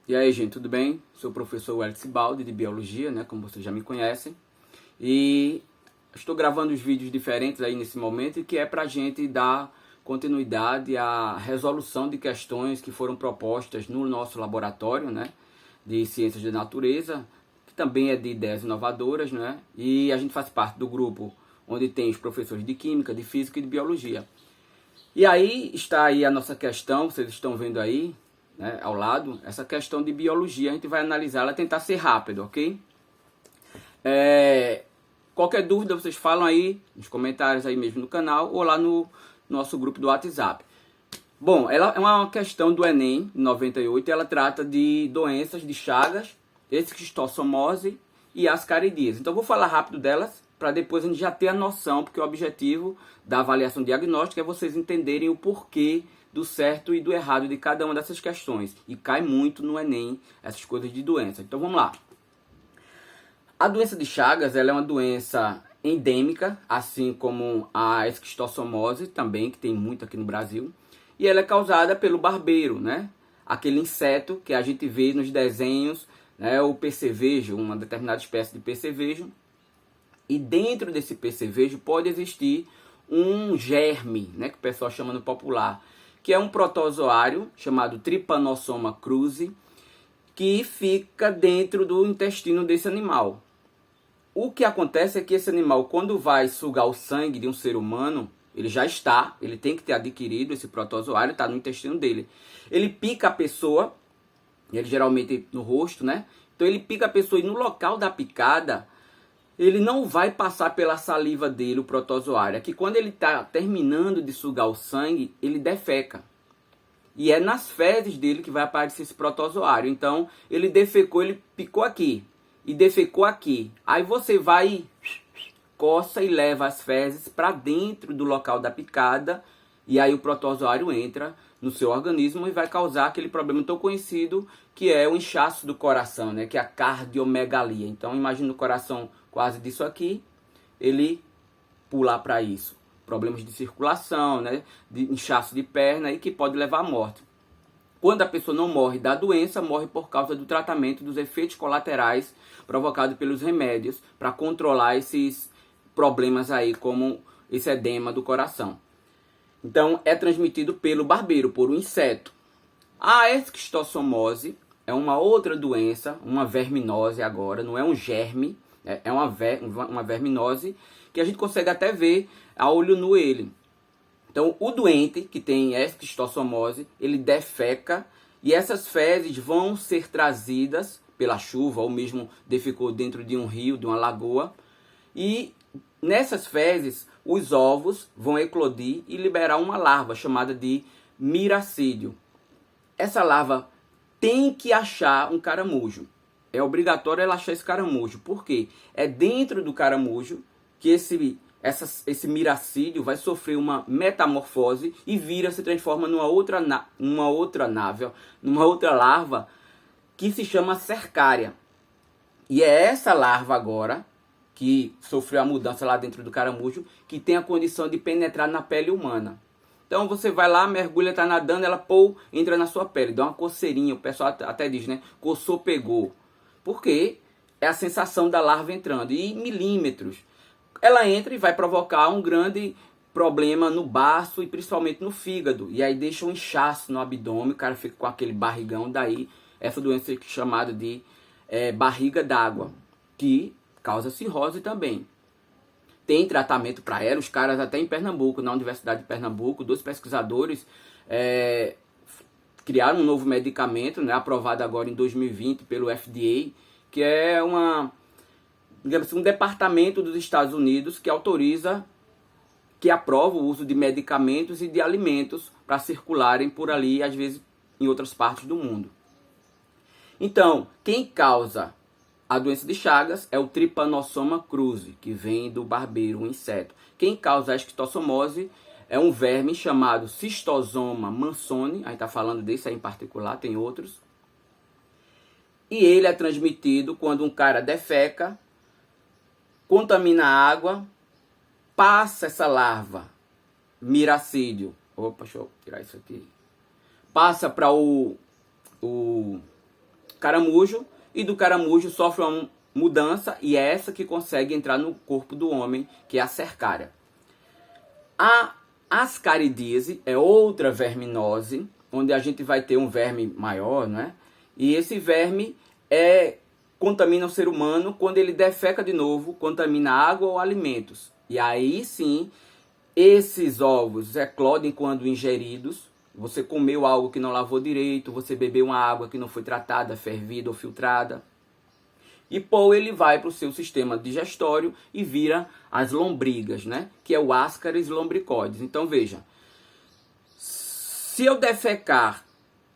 E aí, gente, tudo bem? Sou o professor Wellington Baldi, de Biologia, né, como vocês já me conhecem. E estou gravando os vídeos diferentes aí nesse momento, que é para a gente dar continuidade à resolução de questões que foram propostas no nosso laboratório, né, de Ciências da Natureza, que também é de ideias inovadoras, né? E a gente faz parte do grupo onde tem os professores de Química, de Física e de Biologia. E aí está aí a nossa questão, vocês estão vendo aí, né, ao lado, essa questão de biologia. A gente vai analisá-la, tentar ser rápido, ok? Qualquer dúvida vocês falam aí nos comentários aí mesmo no canal ou lá no nosso grupo do WhatsApp. Bom, ela é uma questão do Enem, 98, e ela trata de doenças de Chagas, esquistossomose e ascaridias. Então eu vou falar rápido delas, para depois a gente já ter a noção, porque o objetivo da avaliação diagnóstica é vocês entenderem o porquê do certo e do errado de cada uma dessas questões. E cai muito no Enem essas coisas de doença. Então vamos lá. A doença de Chagas, ela é uma doença endêmica, assim como a esquistossomose também, que tem muito aqui no Brasil. E ela é causada pelo barbeiro, né? Aquele inseto que a gente vê nos desenhos, né? O percevejo, uma determinada espécie de percevejo. E dentro desse percevejo pode existir um germe, né? Que o pessoal chama no popular, que é um protozoário chamado Trypanosoma cruzi, que fica dentro do intestino desse animal. O que acontece é que esse animal, quando vai sugar o sangue de um ser humano, ele tem que ter adquirido esse protozoário, está no intestino dele. Ele pica a pessoa, ele geralmente no rosto, né? Então ele pica a pessoa e no local da picada, ele não vai passar pela saliva dele, o protozoário. É que quando ele está terminando de sugar o sangue, ele defeca. E é nas fezes dele que vai aparecer esse protozoário. Então, ele defecou, ele picou aqui e defecou aqui. Aí você vai, coça e leva as fezes para dentro do local da picada. E aí o protozoário entra no seu organismo e vai causar aquele problema tão conhecido que é o inchaço do coração, né? Que é a cardiomegalia. Então, imagina o coração quase disso aqui, ele pular para isso. Problemas de circulação, né? De inchaço de perna e que pode levar à morte. Quando a pessoa não morre da doença, morre por causa do tratamento dos efeitos colaterais provocados pelos remédios para controlar esses problemas aí, como esse edema do coração. Então, é transmitido pelo barbeiro, por um inseto. A esquistossomose é uma outra doença, uma verminose agora, não é um germe, é uma verminose que a gente consegue até ver a olho nu ele. Então, o doente que tem esquistossomose, ele defeca e essas fezes vão ser trazidas pela chuva ou mesmo defecou dentro de um rio, de uma lagoa. E nessas fezes, os ovos vão eclodir e liberar uma larva chamada de miracídio. Essa larva tem que achar um caramujo. É obrigatório ela achar esse caramujo. Por quê? É dentro do caramujo que esse miracídio vai sofrer uma metamorfose e se transforma numa outra larva que se chama cercária. E é essa larva agora, que sofreu a mudança lá dentro do caramujo, que tem a condição de penetrar na pele humana. Então você vai lá, mergulha, tá nadando, ela entra na sua pele, dá uma coceirinha, o pessoal até diz, né? Coçou, pegou. Porque é a sensação da larva entrando. E milímetros. Ela entra e vai provocar um grande problema no baço e principalmente no fígado. E aí deixa um inchaço no abdômen, o cara fica com aquele barrigão. Daí essa doença é chamada de barriga d'água, que causa cirrose também. Tem tratamento para ela, os caras até em Pernambuco, na Universidade de Pernambuco, 2 pesquisadores criaram um novo medicamento, né, aprovado agora em 2020 pelo FDA, que é digamos assim, um departamento dos Estados Unidos que aprova o uso de medicamentos e de alimentos para circularem por ali, às vezes em outras partes do mundo. Então, quem causa a doença de Chagas é o Trypanosoma cruzi, que vem do barbeiro, um inseto. Quem causa a esquistossomose é um verme chamado Schistosoma mansoni. A gente está falando desse aí em particular, tem outros. E ele é transmitido quando um cara defeca, contamina a água, passa essa larva, miracídio. Opa, deixa eu tirar isso aqui. Passa para o caramujo, e do caramujo sofre uma mudança, e é essa que consegue entrar no corpo do homem, que é a cercária. A ascaridíase é outra verminose, onde a gente vai ter um verme maior, né? E esse verme contamina o ser humano quando ele defeca de novo, contamina água ou alimentos. E aí sim, esses ovos eclodem quando ingeridos. Você comeu algo que não lavou direito, você bebeu uma água que não foi tratada, fervida ou filtrada. E ele vai para o seu sistema digestório e vira as lombrigas, né? Que é o Ascaris lombricoides. Então veja, se eu defecar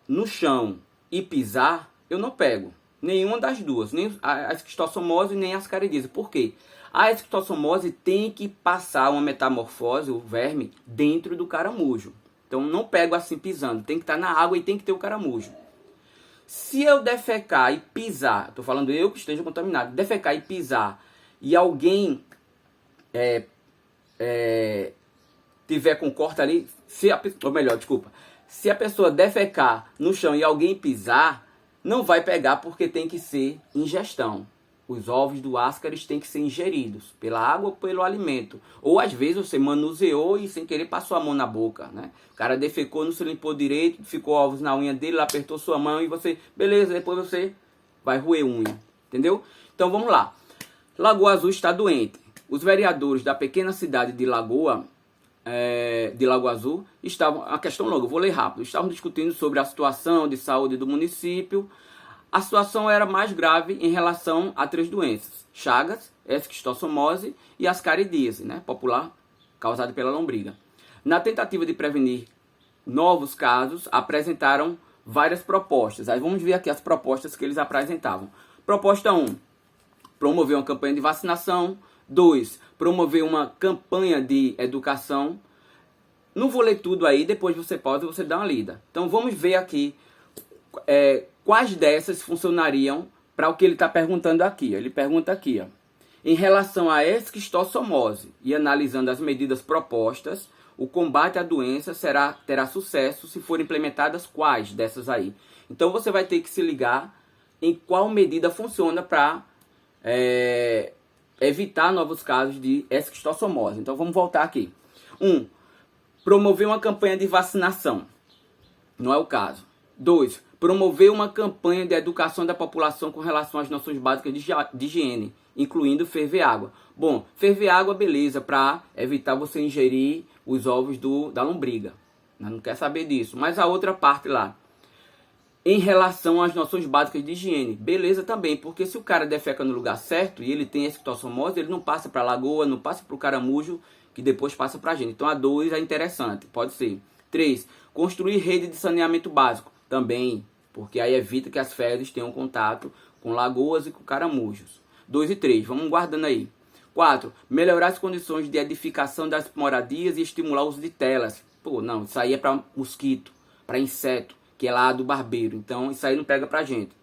no chão e pisar, eu não pego nenhuma das duas, nem a esquistossomose nem a ascaridíase. Por quê? A esquistossomose tem que passar uma metamorfose, o verme, dentro do caramujo. Então não pego assim pisando, tem que estar na água e tem que ter o caramujo. Se eu defecar e pisar, estou falando eu que esteja contaminado, defecar e pisar, e alguém tiver com corta ali, se a pessoa defecar no chão e alguém pisar, não vai pegar porque tem que ser ingestão. Os ovos do Ascaris têm que ser ingeridos pela água ou pelo alimento. Ou às vezes você manuseou e sem querer passou a mão na boca, né? O cara defecou, não se limpou direito, ficou ovos na unha dele, apertou sua mão e você, beleza, depois você vai roer unha, entendeu? Então vamos lá. Lagoa Azul está doente. Os vereadores da pequena cidade de Lagoa Azul estavam, a questão longa, eu vou ler rápido, estavam discutindo sobre a situação de saúde do município. A situação era mais grave em relação a 3 doenças: Chagas, esquistossomose e ascaridíase, né, popular, causada pela lombriga. Na tentativa de prevenir novos casos, apresentaram várias propostas. Aí vamos ver aqui as propostas que eles apresentavam. Proposta 1, promover uma campanha de vacinação. 2, promover uma campanha de educação. Não vou ler tudo aí, depois você dá uma lida. Então vamos ver aqui quais dessas funcionariam para o que ele está perguntando aqui. Ele pergunta aqui, ó, em relação à esquistossomose e analisando as medidas propostas, o combate à doença terá sucesso se forem implementadas quais dessas aí. Então você vai ter que se ligar em qual medida funciona para evitar novos casos de esquistossomose. Então vamos voltar aqui. 1. Promover uma campanha de vacinação. Não é o caso. 2. Promover uma campanha de educação da população com relação às noções básicas de higiene, incluindo ferver água. Bom, ferver água, beleza, para evitar você ingerir os ovos da lombriga. Não quer saber disso. Mas a outra parte lá, em relação às noções básicas de higiene, beleza também, porque se o cara defeca no lugar certo e ele tem esquistossomose, ele não passa para a lagoa, não passa para o caramujo, que depois passa para a gente. Então a 2 é interessante, pode ser. 3. Construir rede de saneamento básico. Também, porque aí evita que as fezes tenham contato com lagoas e com caramujos. 2 e 3, vamos guardando aí. 4. Melhorar as condições de edificação das moradias e estimular o uso de telas. Pô, não, isso aí é para mosquito, para inseto, que é lá do barbeiro. Então, isso aí não pega pra gente.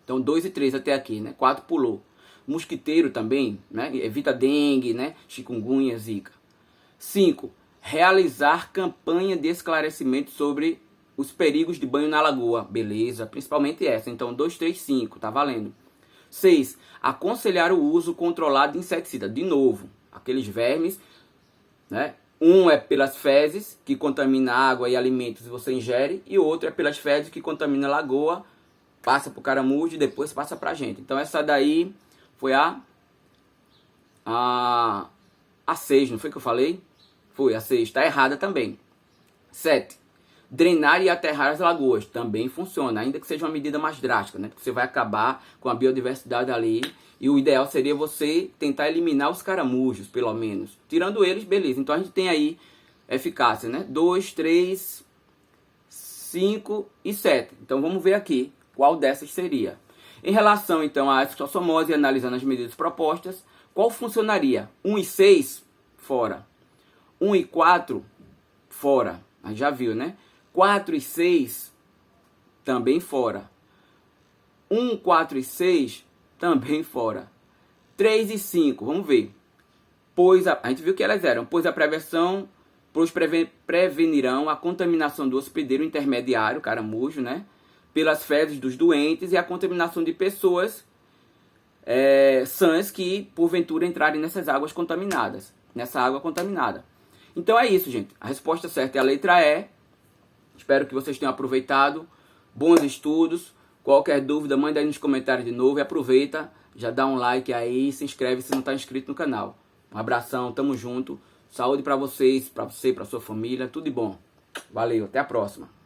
Então, 2 e 3 até aqui, né? 4 pulou. Mosquiteiro também, né? Evita dengue, né? Chikungunya, zika. 5. Realizar campanha de esclarecimento sobre os perigos de banho na lagoa. Beleza, principalmente essa. Então, 2, 3, 5, tá valendo. 6. Aconselhar o uso controlado de inseticida. De novo, aqueles vermes, né? Um é pelas fezes, que contamina água e alimentos e você ingere. E o outro é pelas fezes, que contamina a lagoa, passa para o caramujo e depois passa para a gente. Então, essa daí foi a 6, não foi que eu falei? Foi a 6, está errada também. 7. Drenar e aterrar as lagoas, também funciona, ainda que seja uma medida mais drástica, né? Porque você vai acabar com a biodiversidade ali, e o ideal seria você tentar eliminar os caramujos, pelo menos. Tirando eles, beleza. Então a gente tem aí eficácia, né? 2, 3, 5 e 7. Então vamos ver aqui qual dessas seria. Em relação então à esquistossomose, analisando as medidas propostas, qual funcionaria? 1 e 6, fora. 1 e 4, fora. Aí já viu, né? 4 e 6, também fora. 1, 4 e 6, também fora. 3 e 5, vamos ver. A gente viu que elas eram, pois a prevenção, prevenirão a contaminação do hospedeiro intermediário, caramujo, né? pelas fezes dos doentes e a contaminação de pessoas sãs que, porventura, entrarem nessas águas contaminadas, nessa água contaminada. Então é isso, gente. A resposta certa é a letra E. Espero que vocês tenham aproveitado. Bons estudos. Qualquer dúvida, manda aí nos comentários de novo e aproveita. Já dá um like aí, se inscreve se não está inscrito no canal. Um abração, tamo junto. Saúde para vocês, para você, para sua família, tudo de bom. Valeu, até a próxima.